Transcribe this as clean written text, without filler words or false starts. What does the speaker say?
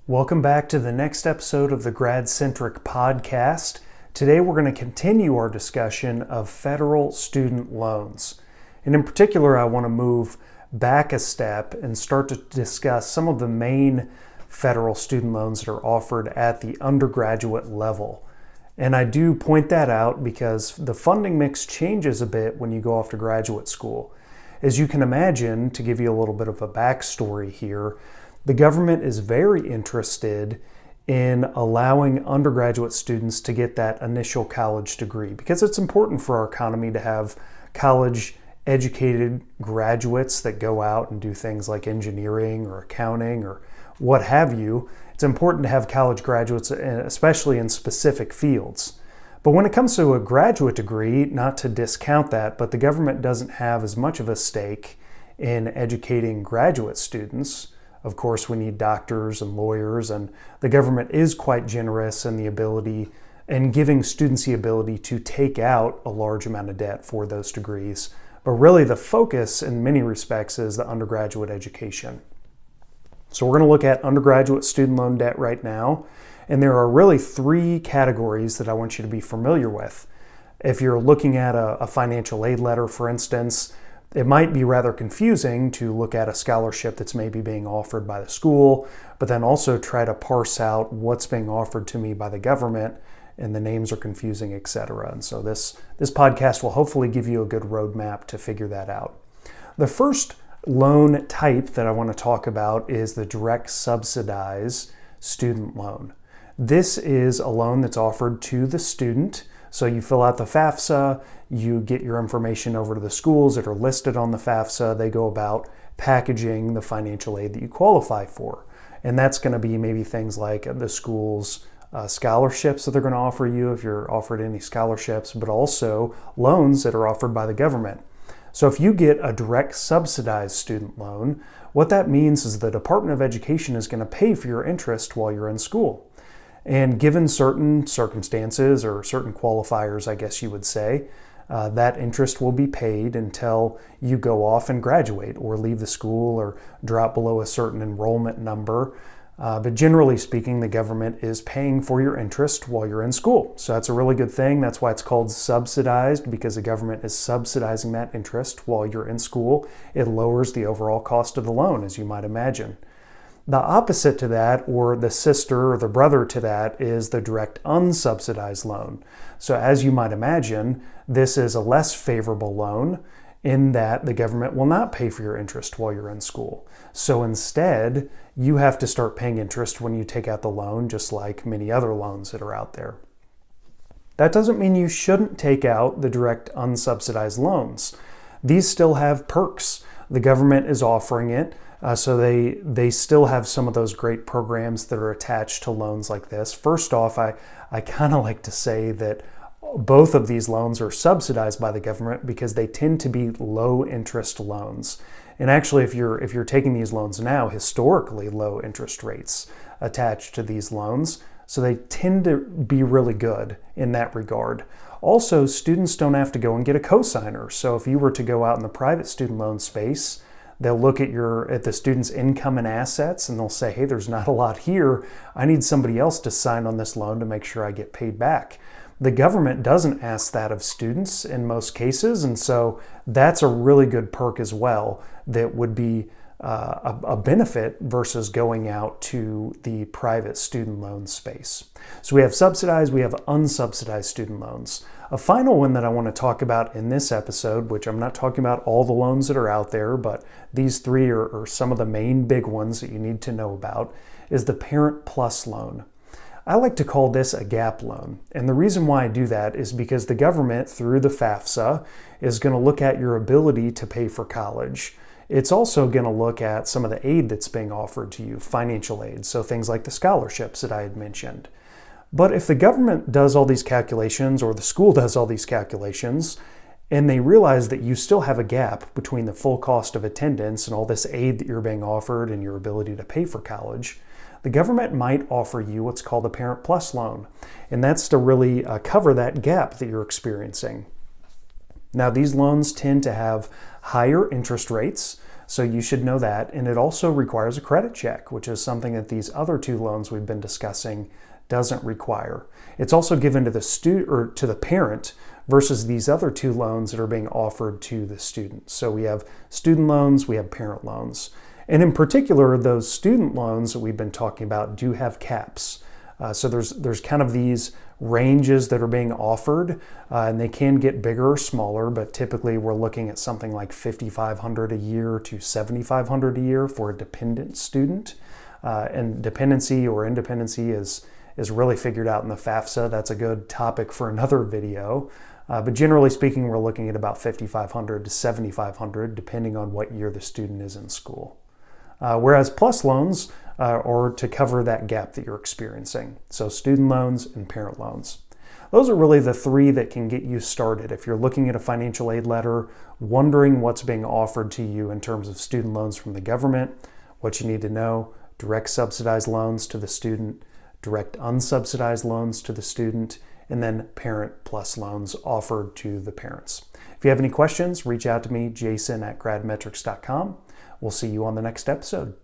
Welcome back to the next episode of the Grad-Centric Podcast. Today we're going to continue our discussion of federal student loans. And in particular, I want to move back a step and start to discuss some of the main federal student loans that are offered at the undergraduate level. And I do point that out because the funding mix changes a bit when you go off to graduate school. As you can imagine, to give you a little bit of a backstory here, the government is very interested in allowing undergraduate students to get that initial college degree because it's important for our economy to have college-educated graduates that go out and do things like engineering or accounting or what have you. It's important to have college graduates, especially in specific fields. But when it comes to a graduate degree, not to discount that, but the government doesn't have as much of a stake in educating graduate students. Of course, we need doctors and lawyers, and the government is quite generous in the ability and giving students the ability to take out a large amount of debt for those degrees. But really the focus in many respects is the undergraduate education. So we're going to look at undergraduate student loan debt right now, and there are really three categories that I want you to be familiar with. If you're looking at a financial aid letter, for instance, it might be rather confusing to look at a scholarship that's maybe being offered by the school, but then also try to parse out what's being offered to me by the government, and the names are confusing, etc. And so this podcast will hopefully give you a good roadmap to figure that out. The first loan type that I want to talk about is the direct subsidized student loan. This is a loan that's offered to the student. So you fill out the FAFSA, you get your information over to the schools that are listed on the FAFSA. They go about packaging the financial aid that you qualify for. And that's going to be maybe things like the school's scholarships that they're going to offer you if you're offered any scholarships, but also loans that are offered by the government. So if you get a direct subsidized student loan, what that means is the Department of Education is going to pay for your interest while you're in school. And given certain circumstances or certain qualifiers, I guess you would say, that interest will be paid until you go off and graduate or leave the school or drop below a certain enrollment number. But generally speaking, the government is paying for your interest while you're in school. So that's a really good thing. That's why it's called subsidized, because the government is subsidizing that interest while you're in school. It lowers the overall cost of the loan, as you might imagine. The opposite to that, or the sister or the brother to that, is the direct unsubsidized loan. So as you might imagine, this is a less favorable loan in that the government will not pay for your interest while you're in school. So instead, you have to start paying interest when you take out the loan, just like many other loans that are out there. That doesn't mean you shouldn't take out the direct unsubsidized loans. These still have perks. The government is offering it. So they still have some of those great programs that are attached to loans like this. First off, I kind of like to say that both of these loans are subsidized by the government because they tend to be low interest loans. And actually, if you're taking these loans now, historically low interest rates attached to these loans. So they tend to be really good in that regard. Also, students don't have to go and get a cosigner. So if you were to go out in the private student loan space, they'll look at the student's income and assets and they'll say, hey, there's not a lot here. I need somebody else to sign on this loan to make sure I get paid back. The government doesn't ask that of students in most cases, and so that's a really good perk as well that would be a benefit versus going out to the private student loan space. So we have subsidized, we have unsubsidized student loans. A final one that I want to talk about in this episode, which I'm not talking about all the loans that are out there, but these three are some of the main big ones that you need to know about, is the Parent Plus loan. I like to call this a gap loan. And the reason why I do that is because the government, through the FAFSA, is going to look at your ability to pay for college. It's also going to look at some of the aid that's being offered to you, financial aid, so things like the scholarships that I had mentioned. But if the government does all these calculations, or the school does all these calculations, and they realize that you still have a gap between the full cost of attendance and all this aid that you're being offered and your ability to pay for college, the government might offer you what's called a Parent Plus loan. And that's to really cover that gap that you're experiencing. Now, these loans tend to have higher interest rates So you should know that. And it also requires a credit check, which is something that these other two loans we've been discussing doesn't require. It's also given to the student or to the parent versus these other two loans that are being offered to the student. So we have student loans, we have parent loans. And in particular, those student loans that we've been talking about do have caps. So there's kind of these ranges that are being offered, and they can get bigger or smaller, but typically we're looking at something like $5,500 a year to $7,500 a year for a dependent student. And dependency or independency is really figured out in the FAFSA. That's a good topic for another video. But generally speaking, we're looking at about $5,500 to $7,500, depending on what year the student is in school. Whereas PLUS loans are to cover that gap that you're experiencing. So student loans and parent loans. Those are really the three that can get you started. If you're looking at a financial aid letter, wondering what's being offered to you in terms of student loans from the government, what you need to know: direct subsidized loans to the student, direct unsubsidized loans to the student, and then parent plus loans offered to the parents. If you have any questions, reach out to me, jason@gradmetrics.com. We'll see you on the next episode.